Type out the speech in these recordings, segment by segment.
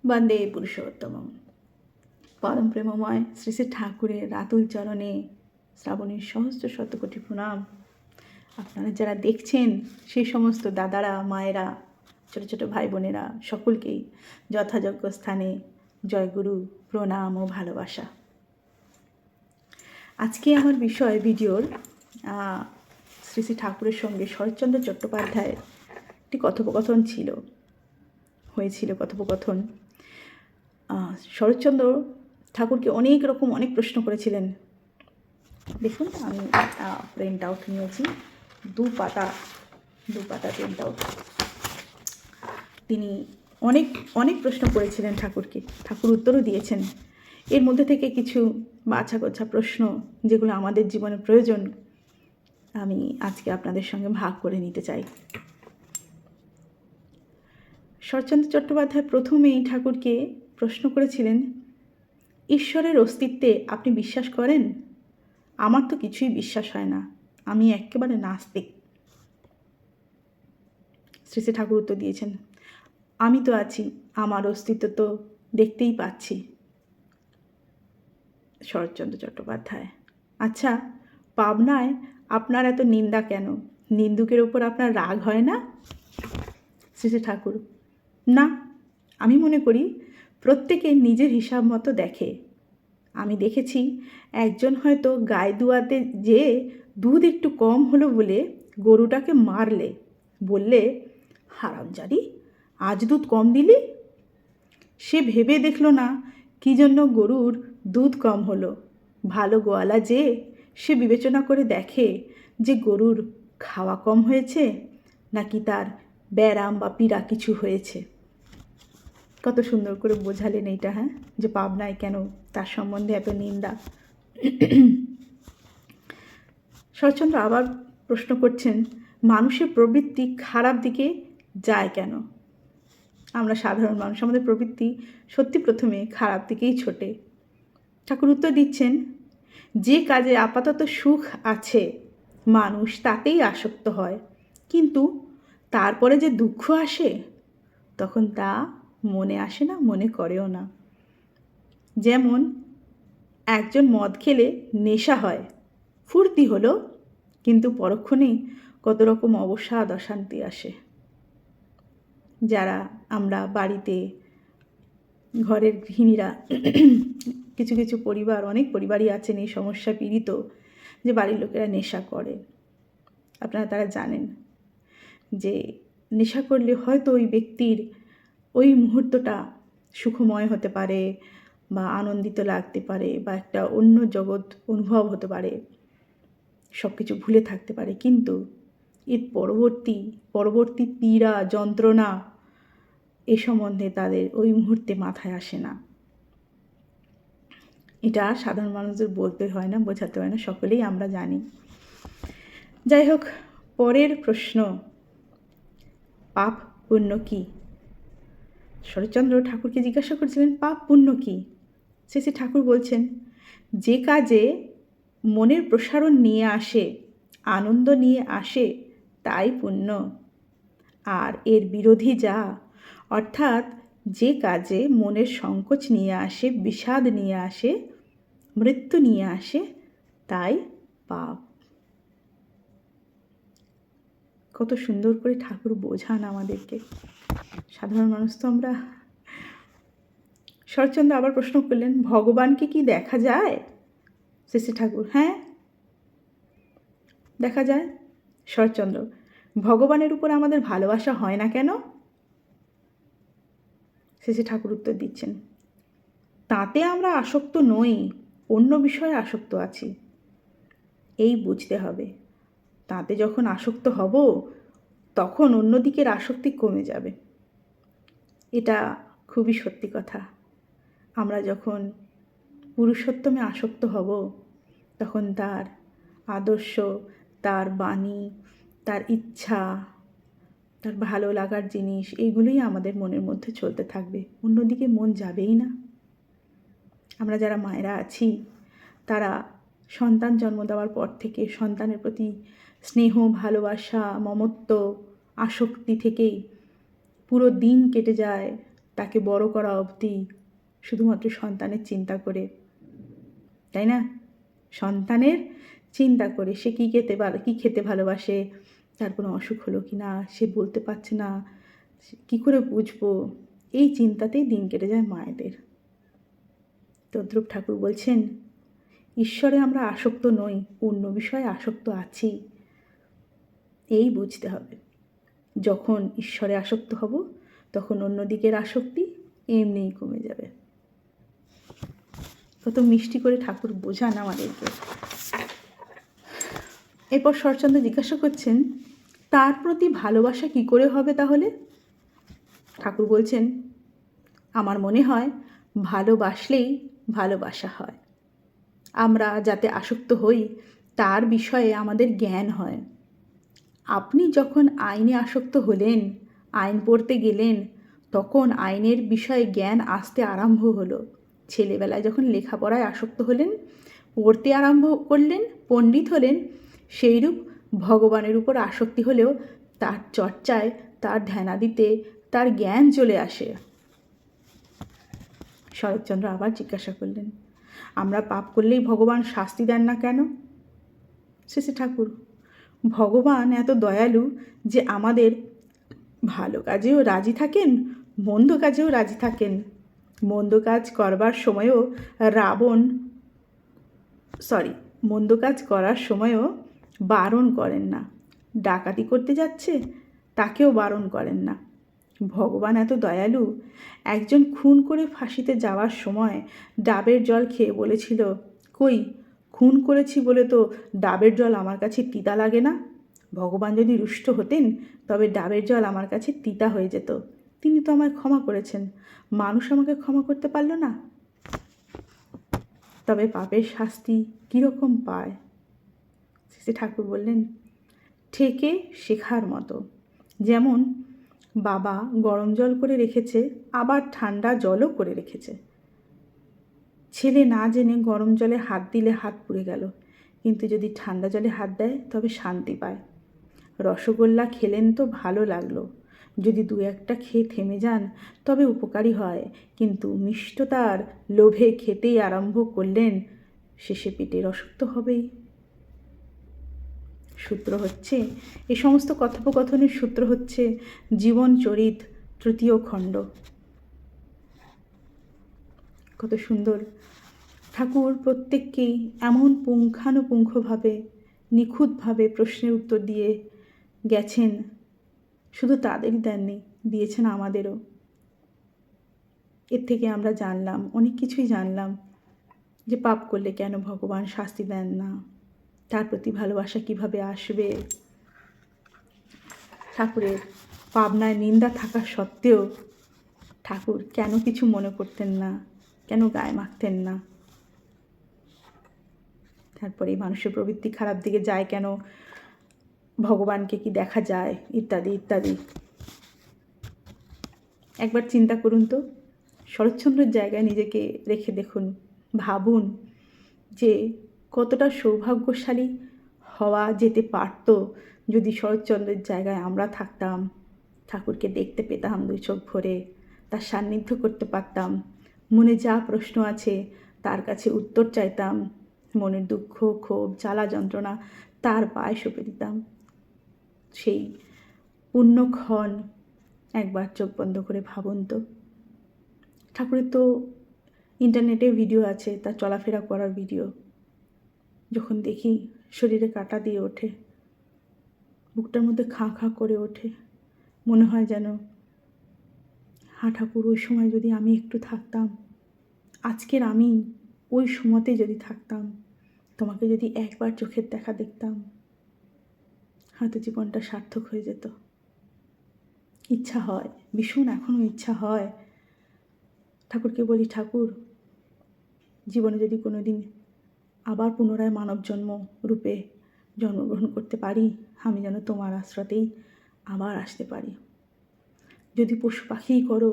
বন্দে পুরুষোত্তমম। পরম প্রেমময় শ্রী শ্রী ঠাকুরের রাতুল চরণে শ্রাবণীর সহস্র শতকোটি প্রণাম। আপনারা যারা দেখছেন সেই সমস্ত দাদারা, মায়েরা, ছোটো ছোটো ভাই বোনেরা সকলকেই যথাযোগ্য স্থানে জয়গুরু প্রণাম ও ভালোবাসা। আজকে আমার বিষয় ভিডিওর শ্রী শ্রী ঠাকুরের সঙ্গে শরৎচন্দ্র চট্টোপাধ্যায়ের একটি কথোপকথন হয়েছিল কথোপকথন। শরৎচন্দ্র ঠাকুরকে অনেক প্রশ্ন করেছিলেন। দেখুন, আমি প্রিন্ট আউট নিয়েছি, দু পাতা প্রিন্ট আউট। তিনি অনেক প্রশ্ন করেছিলেন ঠাকুরকে, ঠাকুর উত্তরও দিয়েছেন। এর মধ্যে থেকে কিছু বাছা গোছা প্রশ্ন যেগুলো আমাদের জীবনে প্রয়োজন, আমি আজকে আপনাদের সঙ্গে ভাগ করে নিতে চাই। শরৎচন্দ্র চট্টোপাধ্যায় প্রথমেই ঠাকুরকে প্রশ্ন করেছিলেন, ঈশ্বরের অস্তিত্বে আপনি বিশ্বাস করেন? আমার তো কিছুই বিশ্বাস হয় না, আমি একেবারে নাস্তিক। শ্রী শ্রী ঠাকুর উত্তর দিয়েছেন, আমি তো আছি, আমার অস্তিত্ব তো দেখতেই পাচ্ছি। শরৎচন্দ্র চট্টোপাধ্যায়, আচ্ছা, পাবনায় আপনার এত নিন্দা কেন? নিন্দুকের ওপর আপনার রাগ হয় না? শ্রী শ্রী ঠাকুর, না, আমি মনে করি প্রত্যেকে নিজের হিসাব মতো দেখে। আমি দেখেছি একজন হয়তো গায়ে দুয়াতে যে দুধ একটু কম হলো বলে গরুটাকে মারলে, বললে, হারামজাদি, আজ দুধ কম দিলি। সে ভেবে দেখলো না কী জন্য গরুর দুধ কম হলো। ভালো গোয়ালা যে, সে বিবেচনা করে দেখে যে গরুর খাওয়া কম হয়েছে নাকি তার ব্যারাম বা পীড়া কিছু হয়েছে। কত সুন্দর করে বোঝালেন এইটা, হ্যাঁ, যে পাবনায় কেন তার সম্বন্ধে এত নিন্দা। শরৎচন্দ্র আবার প্রশ্ন করছেন, মানুষের প্রবৃত্তি খারাপ দিকে যায় কেন? আমরা সাধারণ মানুষ, আমাদের প্রবৃত্তি সত্যি প্রথমে খারাপ দিকেই ছোটে। ঠাকুর উত্তর দিচ্ছেন, যে কাজে আপাতত সুখ আছে মানুষ তাতেই আসক্ত হয়, কিন্তু তারপরে যে দুঃখ আসে তখন তা মনে আসে না, মনে করেও না। যেমন একজন মদ খেলে নেশা হয়, ফুর্তি হলো, কিন্তু পরক্ষণেই কত রকম অবসাদ অশান্তি আসে। যারা আমরা বাড়িতে ঘরের গৃহিণীরা, কিছু পরিবার, অনেক পরিবারই আছেন এই সমস্যা পীড়িত, যে বাড়ির লোকেরা নেশা করে। আপনারা তারা জানেন যে নেশা করলে হয়তো ওই ব্যক্তির ওই মুহূর্তটা সুখময় হতে পারে বা আনন্দিত লাগতে পারে বা একটা অন্য জগৎ অনুভব হতে পারে, সব কিছু ভুলে থাকতে পারে, কিন্তু এর পরবর্তী পীড়া যন্ত্রণা এ সম্বন্ধে তাদের ওই মুহূর্তে মাথায় আসে না। এটা সাধারণ মানুষদের বলতে হয় না, বোঝাতে হয় না, সকলেই আমরা জানি। যাই হোক, পরের প্রশ্ন, পাপ পুণ্য কী? শরৎচন্দ্র ঠাকুরকে জিজ্ঞাসা করেছিলেন, পাপ পুণ্য কী? শ্রী ঠাকুর বলছেন, যে কাজে মনের প্রসারণ নিয়ে আসে, আনন্দ নিয়ে আসে, তাই পুণ্য। আর এর বিরোধী যা, অর্থাৎ যে কাজে মনের সংকোচ নিয়ে আসে, বিষাদ নিয়ে আসে, মৃত্যু নিয়ে আসে, তাই পাপ। কত সুন্দর করে ঠাকুর বোঝান আমাদেরকে, সাধারণ মানুষ তো আমরা। শরৎচন্দ্র আবার প্রশ্ন করলেন, ভগবানকে কি দেখা যায়? শ্রী ঠাকুর, হ্যাঁ, দেখা যায়। শরৎচন্দ্র, ভগবানের উপর আমাদের ভালোবাসা হয় না কেন? শ্রী ঠাকুর উত্তর দিচ্ছেন, তাতে আমরা আসক্ত নই, অন্য বিষয়ে আসক্ত আছি। এই বুঝতে হবে, তাতে যখন আসক্ত হব তখন অন্যদিকের আসক্তি কমে যাবে। এটা খুবই সত্যি কথা। আমরা যখন পুরুষোত্তমে আসক্ত হব তখন তার আদর্শ, তার বাণী, তার ইচ্ছা, তার ভালো লাগার জিনিস, এইগুলোই আমাদের মনের মধ্যে চলতে থাকবে, অন্যদিকে মন যাবেই না। আমরা যারা মায়েরা আছি তারা সন্তান জন্ম দেওয়ার পর থেকে সন্তানের প্রতি স্নেহ, ভালোবাসা, মমত্ব, আসক্তি থেকেই পুরো দিন কেটে যায় তাকে বড় করা অবধি শুধুমাত্র সন্তানের চিন্তা করে, তাই না? সন্তানের চিন্তা করে সে কী খেতে ভালোবাসে, তার কোনো অসুখ হলো কি না, সে বলতে পারছে না, কী করে বুঝবো, এই চিন্তাতেই দিন কেটে যায় মায়েদের। তদ্রূপ ঠাকুর বলছেন, ঈশ্বরে আমরা আসক্ত নই, অন্য বিষয়ে আসক্ত আছি, এই বুঝতে হবে। যখন ঈশ্বরে আসক্ত হব তখন অন্য দিকের আসক্তি এমনিই কমে যাবে। কত মিষ্টি করে ঠাকুর বোঝান আমাদেরকে। এরপর শরৎচন্দ্র জিজ্ঞাসা করছেন, তার প্রতি ভালোবাসা কি করে হবে তাহলে? ঠাকুর বলছেন, আমার মনে হয় ভালোবাসলেই ভালোবাসা হয়। আমরা যাতে আসক্ত হই তার বিষয়ে আমাদের জ্ঞান হয়। আপনি যখন আইনে আসক্ত হলেন, আইন পড়তে গেলেন, তখন আইনের বিষয়ে জ্ঞান আসতে আরম্ভ হলো। ছেলেবেলায় যখন লেখাপড়ায় আসক্ত হলেন, পড়তে আরম্ভ করলেন, পণ্ডিত হলেন, সেইরূপ ভগবানের উপর আসক্তি হলেও তার চর্চায়, তার ধ্যানাদিতে তার জ্ঞান চলে আসে। শরৎচন্দ্র আবার জিজ্ঞাসা করলেন, আমরা পাপ করলেই ভগবান শাস্তি দেন না কেন? শেষে ঠাকুর, ভগবান এত দয়ালু যে আমাদের ভালো কাজেও রাজি থাকেন, মন্দ কাজেও রাজি থাকেন। মন্দ কাজ করবার সময়ও মন্দ কাজ করার সময়ও বারণ করেন না। ডাকাতি করতে যাচ্ছে তাকেও বারণ করেন না। ভগবান এত দয়ালু, একজন খুন করে ফাঁসিতে যাওয়ার সময় ডাবের জল খেয়ে বলেছিল, কই খুন করেছি বলে তো ডাবের জল আমার কাছে তিতা লাগে না। ভগবান যদি রুষ্ট হতেন তবে ডাবের জল আমার কাছে তিতা হয়ে যেত। তিনি তো আমায় ক্ষমা করেছেন, মানুষ আমাকে ক্ষমা করতে পারল না। তবে পাপের শাস্তি কীরকম পায়? সে ঠাকুর বললেন, ঠেকে শেখার মতো। যেমন বাবা গরম জল করে রেখেছে, আবার ঠান্ডা জলও করে রেখেছে। ছেলে না জেনে গরম জলে হাত দিলে হাত পুড়ে গেল, কিন্তু যদি ঠান্ডা জলে হাত দেয় তবে শান্তি পায়। রসগোল্লা খেলেন তো ভালো লাগলো, যদি দু একটা খেয়ে থেমে যান তবে উপকারী হয়, কিন্তু মিষ্টতার লোভে খেতেই আরম্ভ করলেন, শেষে পেটের অসুখ তো হবেই। সূত্র হচ্ছে, এই সমস্ত কথোপকথনের সূত্র হচ্ছে জীবন চরিত 3য় খণ্ড। কত সুন্দর ঠাকুর প্রত্যেককেই এমন পুঙ্খানুপুঙ্খভাবে, নিখুঁতভাবে প্রশ্নের উত্তর দিয়ে গেছেন। শুধু তাদেরই দেননি, দিয়েছেন আমাদেরও। এর থেকে আমরা জানলাম, অনেক কিছুই জানলাম, যে পাপ করলে কেন ভগবান শাস্তি দেন না, তার প্রতি ভালোবাসা কিভাবে আসবে। ঠাকুরের পাবনায় নিন্দা থাকা সত্ত্বেও ঠাকুর কেন কিছু মনে করতেন না, কেন গায়ে মাখতেন না। তারপরে মানুষের প্রবৃত্তি খারাপ দিকে যায় কেন, ভগবানকে কি দেখা যায়, ইত্যাদি ইত্যাদি। একবার চিন্তা করুন তো, শরৎচন্দ্রের জায়গায় নিজেকে রেখে দেখুন, ভাবুন যে কতটা সৌভাগ্যশালী হওয়া যেতে পারত যদি শরৎচন্দ্রের জায়গায় আমরা থাকতাম, ঠাকুরকে দেখতে পেতাম 2 চোখ ভরে, তার সান্নিধ্য করতে পারতাম, মনে যা প্রশ্ন আছে তার কাছে উত্তর চাইতাম, মনের দুঃখ, ক্ষোভ, জ্বালা যন্ত্রণা তার পায়ে সঁপে দিতাম। সেই পুণ্যক্ষণ একবার চোখ বন্ধ করে ভাবুন তো। ঠাকুরের তো ইন্টারনেটে ভিডিও আছে, তার চলাফেরা করার ভিডিও। যখন দেখি শরীরে কাঁটা দিয়ে ওঠে, বুকটার মধ্যে খাঁ খাঁ করে ওঠে, মনে হয় যেন, হা ঠাকুর, ওই সময় যদি আমি একটু থাকতাম, আজকের আমি ওই সময়তে যদি থাকতাম, তোমাকে যদি একবার চোখের দেখা দেখতাম, হয়তো জীবনটা সার্থক হয়ে যেত। ইচ্ছা হয়, ভীষণ এখনও ইচ্ছা হয়। ঠাকুরকে বলি, ঠাকুর, জীবনে যদি কোনো দিন আবার পুনরায় মানব জন্ম রূপে জন্মগ্রহণ করতে পারি, আমি যেন তোমার আশ্রতেই আবার আসতে পারি। যদি পশু পাখিই করো,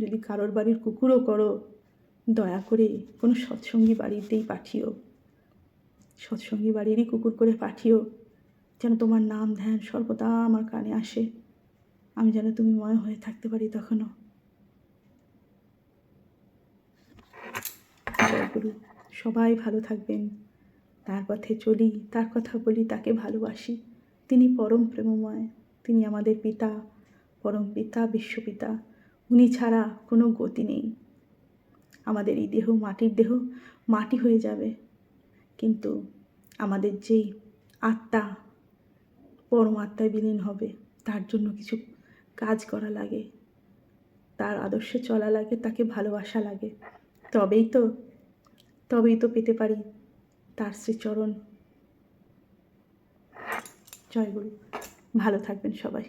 যদি কারোর বাড়ির কুকুরও করো, দয়া করে কোনো সৎসঙ্গী বাড়িতেই পাঠিও, সৎসঙ্গী বাড়িরই কুকুর করে পাঠিও, যেন তোমার নাম ধ্যান সর্বদা আমার কানে আসে, আমি যেন তুমি ময় হয়ে থাকতে পারি তখনও। জয়গুরু। সবাই ভালো থাকবেন। তার পথে চলি, তার কথা বলি, তাকে ভালোবাসি। তিনি পরম প্রেমময়, তিনি আমাদের পিতা, পরম পিতা, বিশ্বপিতা। উনি ছাড়া কোনো গতি নেই। আমাদের এই দেহ মাটির দেহ, মাটি হয়ে যাবে, কিন্তু আমাদের যেই আত্মা পরমাত্মায় বিলীন হবে, তার জন্য কিছু কাজ করা লাগে, তার আদর্শে চলা লাগে, তাকে ভালোবাসা লাগে। তবেই তো পেতে পারি তার শ্রীচরণ। জয় গুরু। ভালো থাকবেন সবাই।